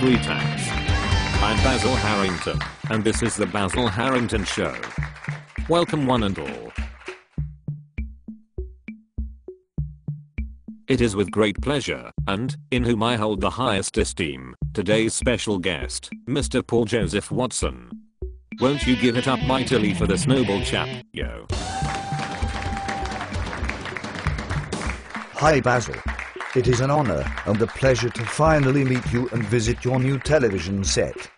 Greetings. I'm Basil Harrington, and this is the Basil Harrington Show. Welcome one and all. It is with great pleasure, and, in whom I hold the highest esteem, today's special guest, Mr. Paul Joseph Watson. Won't you give it up mightily for this noble chap, yo? Hi Basil. It is an honor and a pleasure to finally meet you and visit your new television set.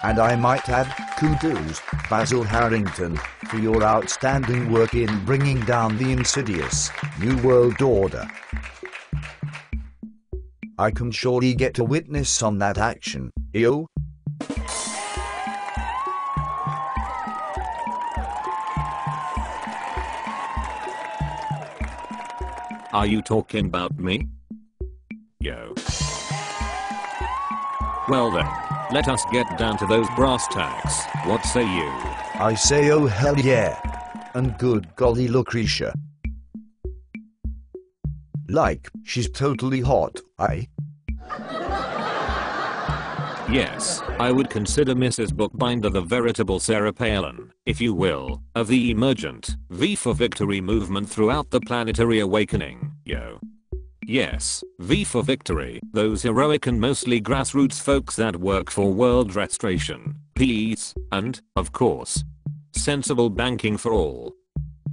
And I might add, kudos, Basil Harrington, for your outstanding work in bringing down the insidious New World Order. I can surely get a witness on that action, yo? Are you talking about me? Yo. Well then, let us get down to those brass tacks. What say you? I say oh hell yeah. And good golly Lucretia. Like, she's totally hot, aye? Yes, I would consider Mrs. Bookbinder the veritable Sarah Palin, if you will, of the emergent V for Victory movement throughout the planetary awakening, yo. Yes, V for Victory, those heroic and mostly grassroots folks that work for world restoration, peace, and, of course, sensible banking for all.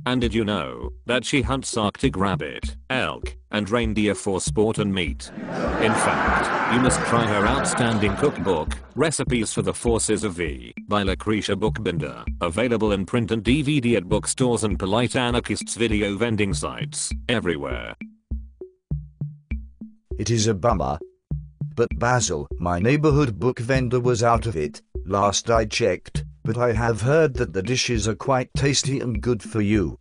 And did you know that she hunts Arctic rabbit, elk, and reindeer for sport and meat? In fact, you must try her outstanding cookbook, Recipes for the Forces of V, by Lucretia Bookbinder, available in print and DVD at bookstores and polite anarchists' video vending sites, everywhere. It is a bummer. But Basil, my neighborhood book vendor was out of it, last I checked. But I have heard that the dishes are quite tasty and good for you.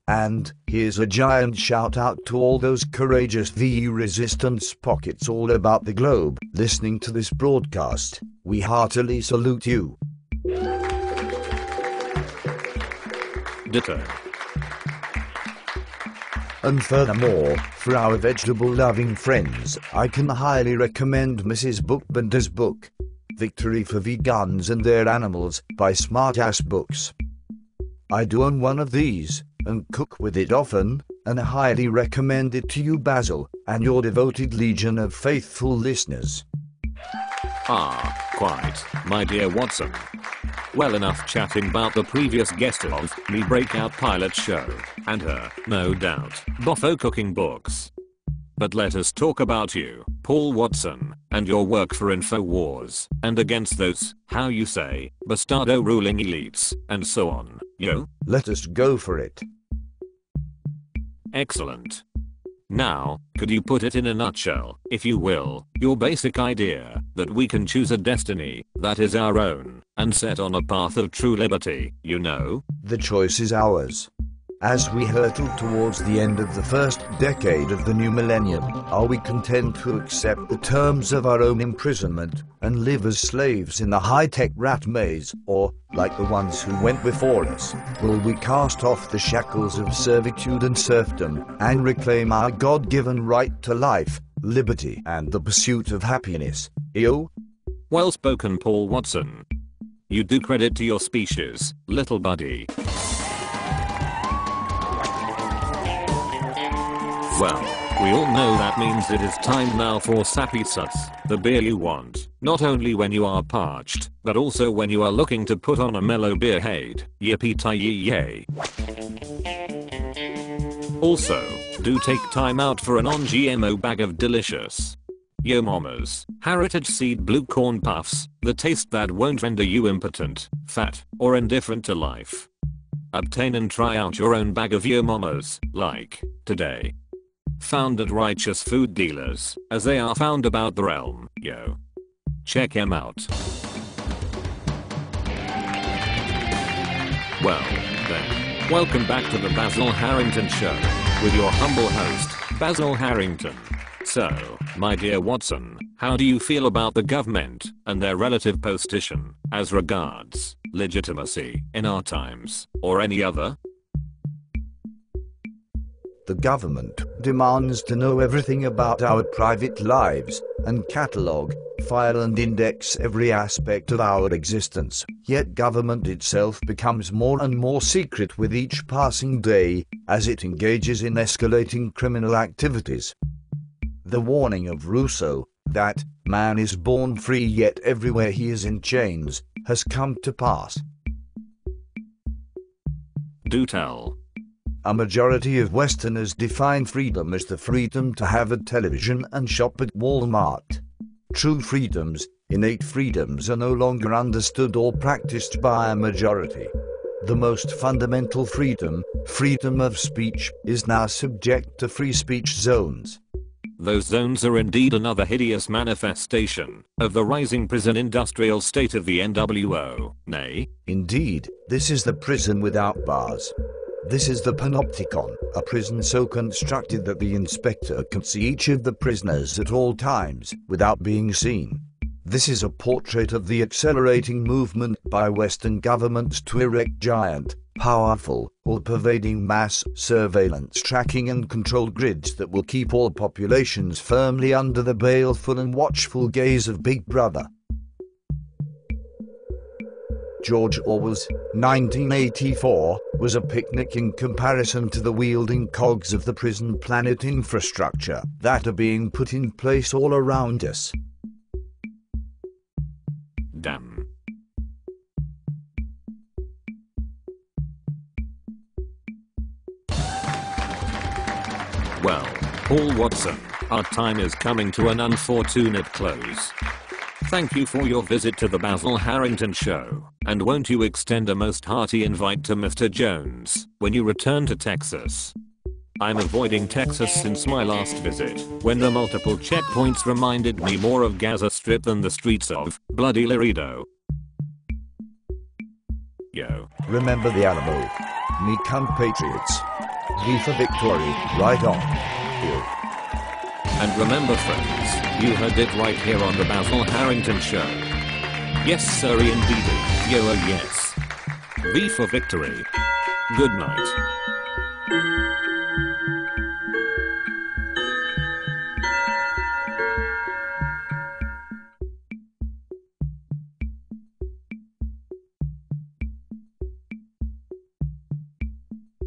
And here's a giant shout out to all those courageous VE resistance pockets all about the globe listening to this broadcast. We heartily salute you. Ditto. And furthermore, for our vegetable loving friends, I can highly recommend Mrs. Bookbinder's book, Victory for Vegans and Their Animals, by Smartass Books. I do own one of these, and cook with it often, and I highly recommend it to you Basil, and your devoted legion of faithful listeners. Ah, quite, my dear Watson. Well enough chatting about the previous guest of me breakout pilot show, and her, no doubt, boffo cooking books. But let us talk about you, Paul Watson, and your work for InfoWars, and against those, how you say, bastardo ruling elites, and so on, yo? Let us go for it. Excellent. Now, could you put it in a nutshell, if you will, your basic idea, that we can choose a destiny, that is our own, and set on a path of true liberty, you know? The choice is ours. As we hurtle towards the end of the first decade of the new millennium, are we content to accept the terms of our own imprisonment and live as slaves in the high-tech rat maze, or, like the ones who went before us, will we cast off the shackles of servitude and serfdom and reclaim our God-given right to life, liberty, and the pursuit of happiness, yo? Well spoken, Paul Watson. You do credit to your species, little buddy. Well, we all know that means it is time now for Sappy Suts, the beer you want, not only when you are parched, but also when you are looking to put on a mellow beer hade, yippee-ti-yay. Also, do take time out for a non-GMO bag of delicious Yo Mama's heritage seed blue corn puffs, the taste that won't render you impotent, fat, or indifferent to life. Obtain and try out your own bag of Yo Mama's, like, today. Found at righteous food dealers, as they are found about the realm, yo. Check them out. Well, then, welcome back to the Basil Harrington Show, with your humble host, Basil Harrington. So, my dear Watson, how do you feel about the government, and their relative position, as regards legitimacy, in our times, or any other? The government demands to know everything about our private lives and catalogue, file and index every aspect of our existence. Yet government itself becomes more and more secret with each passing day as it engages in escalating criminal activities. The warning of Rousseau, that man is born free yet everywhere he is in chains, has come to pass. Do tell. A majority of Westerners define freedom as the freedom to have a television and shop at Walmart. True freedoms, innate freedoms, are no longer understood or practiced by a majority. The most fundamental freedom, freedom of speech, is now subject to free speech zones. Those zones are indeed another hideous manifestation of the rising prison industrial state of the NWO, nay? Indeed, this is the prison without bars. This is the panopticon, a prison so constructed that the inspector can see each of the prisoners at all times without being seen. This is a portrait of the accelerating movement by Western governments to erect giant, powerful, all-pervading mass surveillance tracking and control grids that will keep all populations firmly under the baleful and watchful gaze of Big Brother. George Orwell's 1984 was a picnic in comparison to the wielding cogs of the prison planet infrastructure that are being put in place all around us. Damn. Well, Paul Watson, our time is coming to an unfortunate close. Thank you for your visit to the Basil Harrington Show, and won't you extend a most hearty invite to Mr. Jones when you return to Texas? I'm avoiding Texas since my last visit, when the multiple checkpoints reminded me more of Gaza Strip than the streets of bloody Laredo. Yo. Remember the Alamo. Me compatriots. V for victory, right on. Here. And remember friends, you heard it right here on the Basil Harrington Show. Yes sir indeed. Yo oh yes. V for victory. Good night.